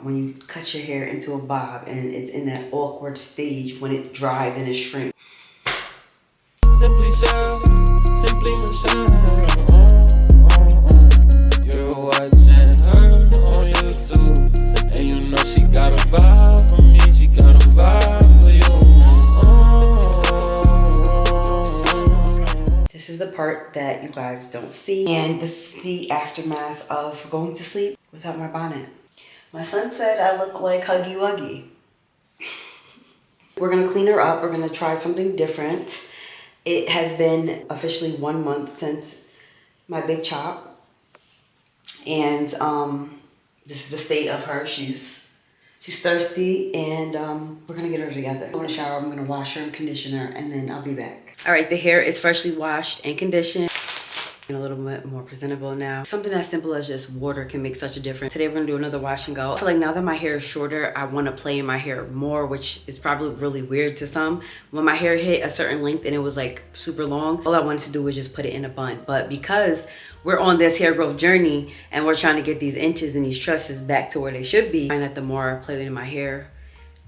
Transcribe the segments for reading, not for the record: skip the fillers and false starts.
when you cut your hair into a bob and it's in that awkward stage when it dries and it shrinks. Simply Shell, Simply Michelle. You're watching her on YouTube, and you know she got a vibe for me, she got a vibe for you. This is the part that you guys don't see, and this is the aftermath of going to sleep without my bonnet. My son said I look like Huggy Wuggy. We're gonna clean her up. We're gonna try something different. It has been officially 1 month since my big chop, and this is the state of her. She's thirsty, and we're gonna get her together. I'm gonna shower, I'm gonna wash her and condition her, and then I'll be back. All right, the hair is freshly washed and conditioned. A little bit more presentable now. Something as simple as just water can make such a difference. Today we're gonna do another wash and go. I feel like now that my hair is shorter, I want to play in my hair more, which is probably really weird to some. When my hair hit a certain length and it was like super long, all I wanted to do was just put it in a bun. But because we're on this hair growth journey and we're trying to get these inches and these tresses back to where they should be, I find that the more I play in my hair,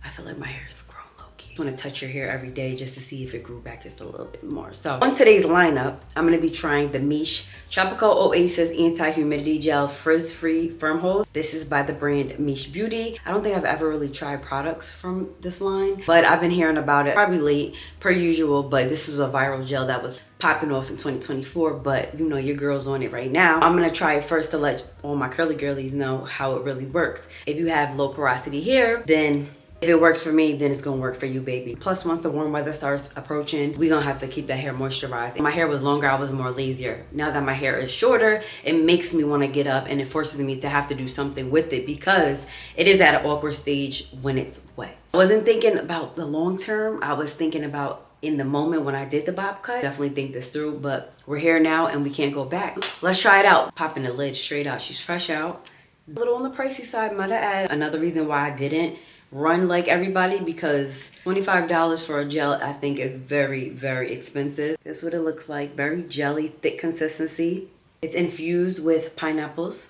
I feel like my hair is grown low-key. I want to touch your hair every day just to see if it grew back just a little bit more. So on today's lineup, I'm going to be trying the Miche Tropical Oasis Anti-Humidity Gel Frizz-Free Firm Hold. This is by the brand Miche Beauty. I don't think I've ever really tried products from this line, but I've been hearing about it probably late per usual, but this was a viral gel that was popping off in 2024, but you know your girl's on it right now. I'm gonna try it first to let all my curly girlies know how it really works. If you have low porosity hair, then if it works for me, then it's gonna work for you, baby. Plus, once the warm weather starts approaching, we're gonna have to keep that hair moisturized. When my hair was longer, I was more lazier. Now that my hair is shorter, it makes me wanna get up, and it forces me to have to do something with it because it is at an awkward stage when it's wet. I wasn't thinking about the long term. I was thinking about in the moment when I did the bob cut. Definitely think this through, but we're here now and we can't go back. Let's try it out. Popping the lid straight out. She's fresh out. A little on the pricey side, might I add. Another reason why I didn't run like everybody, because $25 for a gel I think is very, very expensive. This is what it looks like. Very jelly, thick consistency. It's infused with pineapples,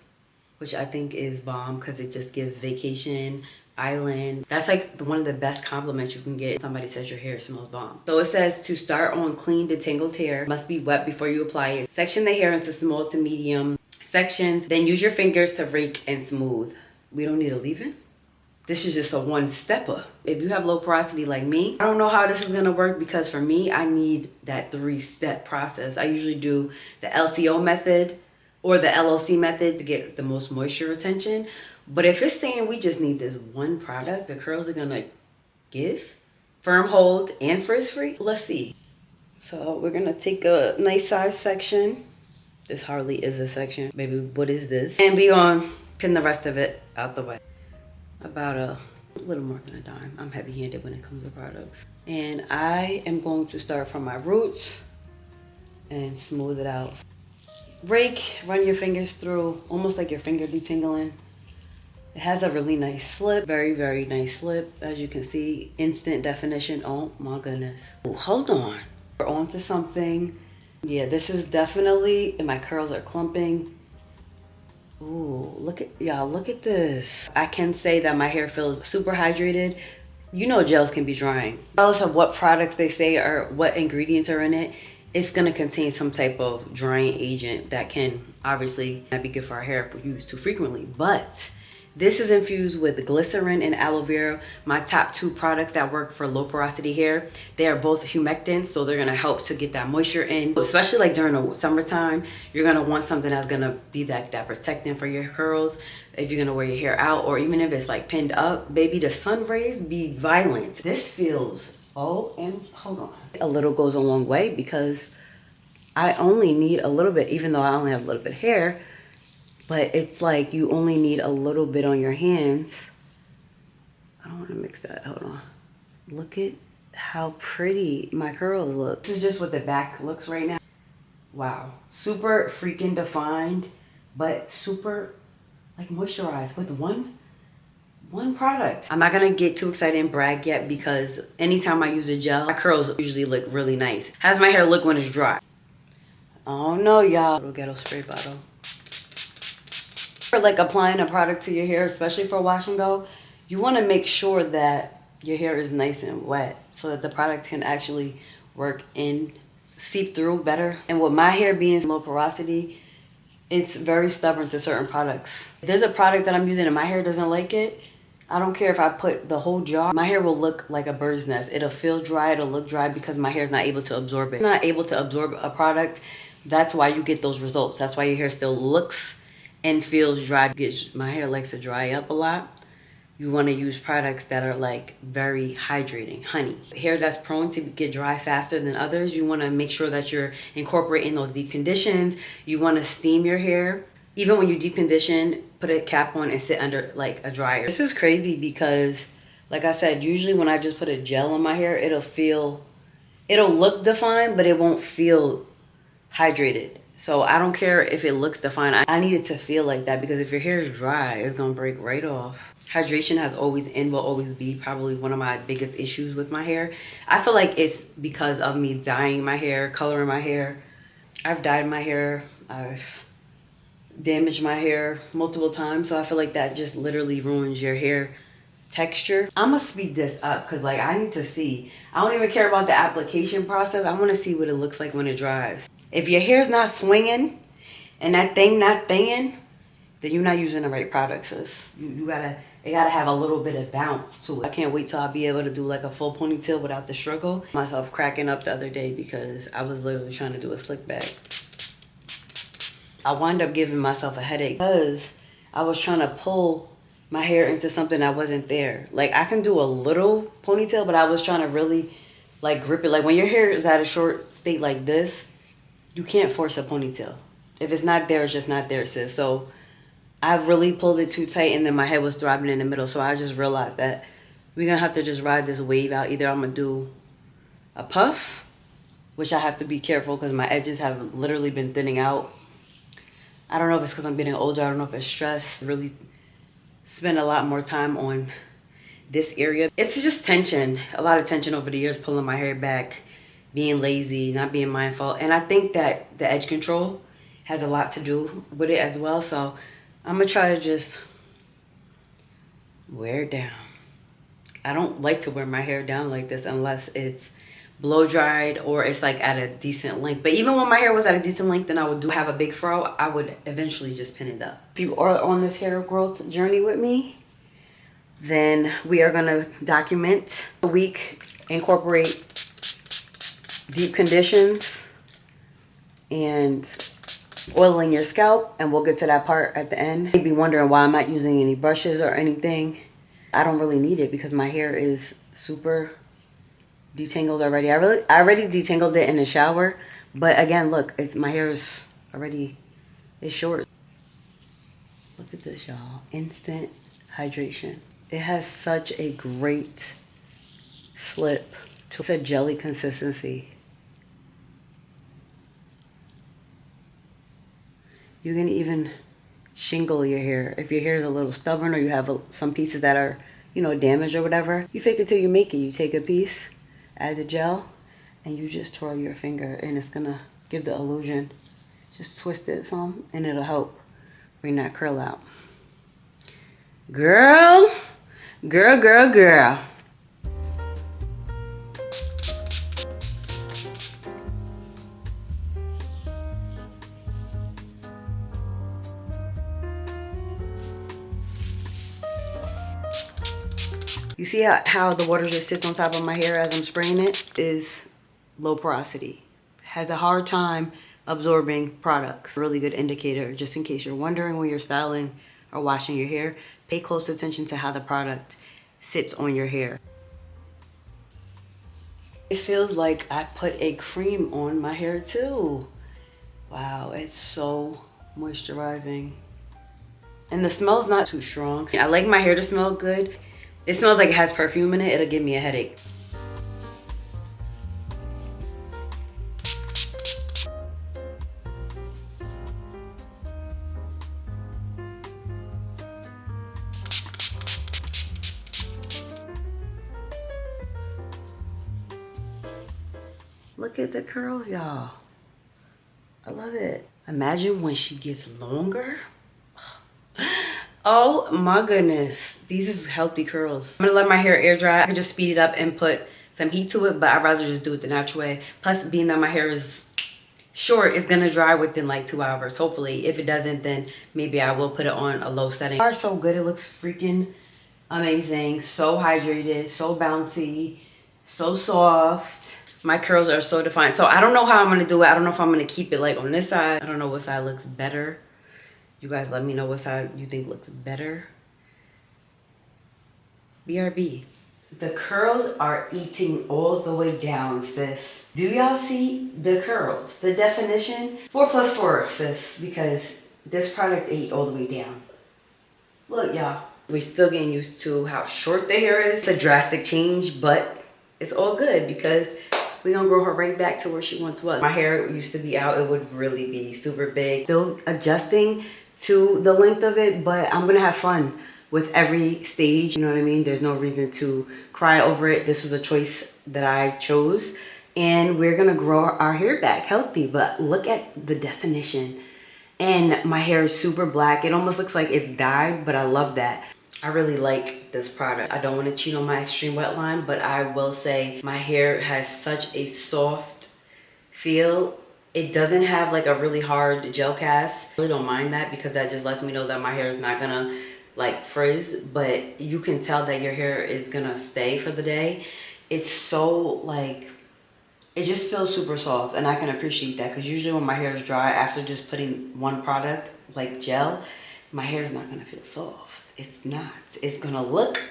which I think is bomb because it just gives vacation, island. That's like one of the best compliments you can get. Somebody says your hair smells bomb. So it says to start on clean detangled hair, must be wet before you apply it. Section the hair into small to medium sections, then use your fingers to rake and smooth. We don't need a leave-in. This is just a one-stepper. If you have low porosity like me, I don't know how this is gonna work because for me, I need that 3-step process. I usually do the LCO method or the LOC method to get the most moisture retention. But if it's saying we just need this one product, the curls are gonna give firm hold and frizz-free, let's see. So we're gonna take a nice size section. This hardly is a section. Baby, what is this? And be on pin the rest of it out the way. About a little more than a dime. I'm heavy-handed when it comes to products. And I am going to start from my roots and smooth it out. Rake, run your fingers through, almost like your finger detangling. It has a really nice slip, very, very nice slip. As you can see, instant definition. Oh my goodness. Oh, hold on. We're on to something. Yeah, this is definitely, and my curls are clumping. Ooh, look at y'all, look at this. I can say that my hair feels super hydrated. You know gels can be drying. Regardless of what products they say or what ingredients are in it, it's gonna contain some type of drying agent that can obviously not be good for our hair if we use too frequently. But this is infused with glycerin and aloe vera, my top 2 products that work for low porosity hair. They are both humectants, so they're gonna help to get that moisture in. Especially like during the summertime, you're gonna want something that's gonna be that protectant for your curls. If you're gonna wear your hair out, or even if it's like pinned up, baby, the sun rays be violent. This feels, oh, and hold on. A little goes a long way because I only need a little bit, even though I only have a little bit of hair. But it's like you only need a little bit on your hands. I don't want to mix that. Hold on. Look at how pretty my curls look. This is just what the back looks right now. Wow. Super freaking defined, but super like moisturized with one product. I'm not going to get too excited and brag yet because anytime I use a gel, my curls usually look really nice. How's my hair look when it's dry? Oh no, y'all. Little ghetto spray bottle. For like applying a product to your hair, especially for wash and go, you want to make sure that your hair is nice and wet so that the product can actually work in, seep through better. And with my hair being low porosity, it's very stubborn to certain products. If there's a product that I'm using and my hair doesn't like it, I don't care if I put the whole jar, my hair will look like a bird's nest. It'll feel dry, it'll look dry because my hair is not able to absorb it. Not able to absorb a product, that's why you get those results. That's why your hair still looks and feels dry. My hair likes to dry up a lot. You want to use products that are like very hydrating, honey. Hair that's prone to get dry faster than others, you want to make sure that you're incorporating those deep conditions. You want to steam your hair. Even when you deep condition, put a cap on and sit under like a dryer. This is crazy because, like I said, usually when I just put a gel on my hair, it'll look defined, but it won't feel hydrated. So I don't care if it looks defined. I need it to feel like that because if your hair is dry, it's gonna break right off. Hydration has always and will always be probably one of my biggest issues with my hair. I feel like it's because of me dyeing my hair, coloring my hair. I've dyed my hair, I've damaged my hair multiple times, so I feel like that just literally ruins your hair texture. I'm gonna speed this up because like I need to see. I don't even care about the application process. I want to see what it looks like when it dries. If your hair's not swinging and that thing not thinging, then you're not using the right products, sis. It gotta have a little bit of bounce to it. I can't wait till I'll be able to do like a full ponytail without the struggle. Myself cracking up the other day because I was literally trying to do a slick back. I wound up giving myself a headache because I was trying to pull my hair into something that wasn't there. Like I can do a little ponytail, but I was trying to really like grip it. Like when your hair is at a short state like this, you can't force a ponytail. If it's not there, it's just not there, sis. So I really pulled it too tight and then my head was throbbing in the middle. So I just realized that we're gonna have to just ride this wave out. Either I'm gonna do a puff, which I have to be careful because my edges have literally been thinning out. I don't know if it's because I'm getting older. I don't know if it's stress. Really spend a lot more time on this area. It's just tension, a lot of tension over the years, pulling my hair back, being lazy, not being mindful. And I think that the edge control has a lot to do with it as well. So I'm gonna try to just wear it down. I don't like to wear my hair down like this unless it's blow dried or it's like at a decent length. But even when my hair was at a decent length and I would have a big fro, I would eventually just pin it up. If you are on this hair growth journey with me, then we are gonna document a week, incorporate deep conditions and oiling your scalp, and we'll get to that part at the end. You'd be wondering why I'm not using any brushes or anything. I don't really need it because my hair is super detangled already. I already detangled it in the shower, but again, look, my hair is already, it's short. Look at this, y'all. Instant hydration. It has such a great slip. It's a jelly consistency. You can even shingle your hair. If your hair is a little stubborn or you have some pieces that are, you know, damaged or whatever, you fake it till you make it. You take a piece, add the gel, and you just twirl your finger and it's gonna give the illusion. Just twist it some and it'll help bring that curl out. Girl, girl, girl, girl. You see how the water just sits on top of my hair as I'm spraying it? Is low porosity. Has a hard time absorbing products. Really good indicator, just in case you're wondering when you're styling or washing your hair. Pay close attention to how the product sits on your hair. It feels like I put a cream on my hair too. Wow, it's so moisturizing. And the smell's not too strong. I like my hair to smell good. It smells like it has perfume in it. It'll give me a headache. Look at the curls, y'all. I love it. Imagine when she gets longer. Oh my goodness. These is healthy curls. I'm gonna let my hair air dry. I can just speed it up and put some heat to it, but I'd rather just do it the natural way. Plus, being that my hair is short, it's gonna dry within like 2 hours, hopefully. If it doesn't, then maybe I will put it on a low setting. They are so good. It looks freaking amazing. So hydrated, so bouncy, so soft. My curls are so defined. So I don't know how I'm gonna do it. I don't know if I'm gonna keep it like on this side. I don't know what side looks better. You guys let me know what side you think looks better. BRB. The curls are eating all the way down, sis. Do y'all see the curls? The definition? 4+4, sis, because this product ate all the way down. Look, y'all. We're still getting used to how short the hair is. It's a drastic change, but it's all good because we're gonna grow her right back to where she once was. My hair used to be out, it would really be super big. Still adjusting to the length of it, but I'm gonna have fun with every stage, you know what I mean? There's no reason to cry over it. This was a choice that I chose, and we're gonna grow our hair back healthy. But look at the definition. And my hair is super black. It almost looks like it's dyed, but I love that. I really like this product. I don't want to cheat on my extreme wet line, but I will say my hair has such a soft feel. It doesn't have like a really hard gel cast. I really don't mind that because that just lets me know that my hair is not gonna like frizz, but you can tell that your hair is gonna stay for the day. It's so like, it just feels super soft, and I can appreciate that because usually when my hair is dry after just putting one product like gel, my hair is not gonna feel soft. It's not. It's gonna look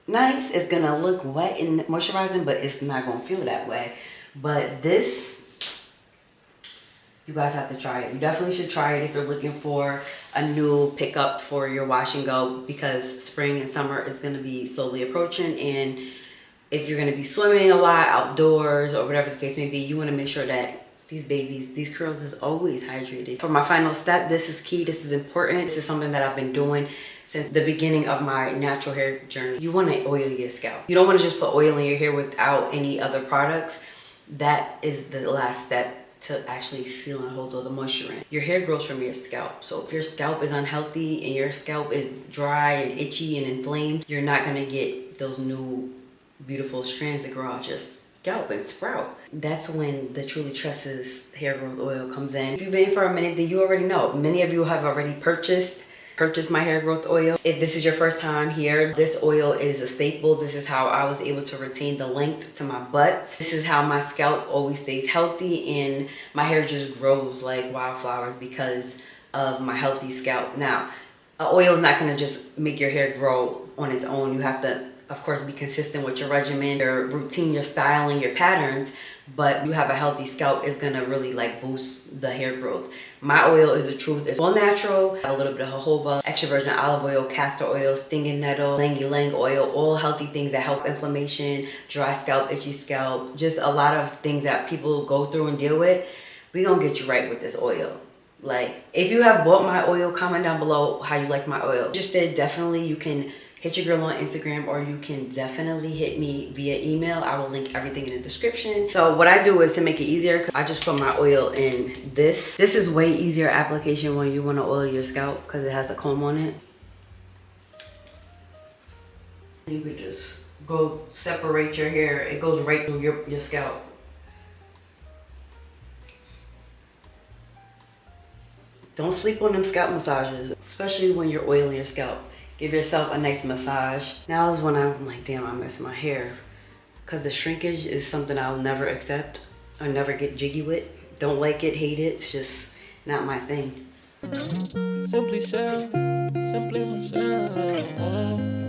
nice, it's gonna look wet and moisturizing, but it's not gonna feel that way. But this, you guys have to try it. You definitely should try it if you're looking for a new pickup for your wash and go, because spring and summer is gonna be slowly approaching, and if you're gonna be swimming a lot outdoors or whatever the case may be, you wanna make sure that these babies, these curls is always hydrated. For my final step, this is key, this is important. This is something that I've been doing since the beginning of my natural hair journey. You wanna oil your scalp. You don't wanna just put oil in your hair without any other products. That is the last step to actually seal and hold all the moisture in. Your hair grows from your scalp. So if your scalp is unhealthy and your scalp is dry and itchy and inflamed, you're not gonna get those new beautiful strands that grow out your scalp and sprout. That's when the Truly Tresses hair growth oil comes in. If you've been for a minute, then you already know. Many of you have already purchased my hair growth oil. If this is your first time here, this oil is a staple. This is how I was able to retain the length to my butt. This is how my scalp always stays healthy, and my hair just grows like wildflowers because of my healthy scalp. Now, oil is not gonna just make your hair grow on its own. You have to, of course, be consistent with your regimen, your routine, your styling, your patterns, but you have a healthy scalp is gonna really like boost the hair growth. My oil is the truth. It's all natural, a little bit of jojoba, extra virgin olive oil, castor oil, stinging nettle, ylang-ylang oil, all healthy things that help inflammation, dry scalp, itchy scalp, just a lot of things that people go through and deal with. We gonna get you right with this oil. Like, if you have bought my oil, comment down below how you like my oil. Interested, definitely you can hit your girl on Instagram, or you can definitely hit me via email. I will link everything in the description. So what I do is, to make it easier, I just put my oil in this. This is way easier application when you want to oil your scalp because it has a comb on it. You could just go separate your hair. It goes right through your scalp. Don't sleep on them scalp massages, especially when you're oiling your scalp. Give yourself a nice massage. Now is when I'm like, damn, I miss my hair. Because the shrinkage is something I'll never accept or never get jiggy with. Don't like it, hate it. It's just not my thing. Simply Michelle.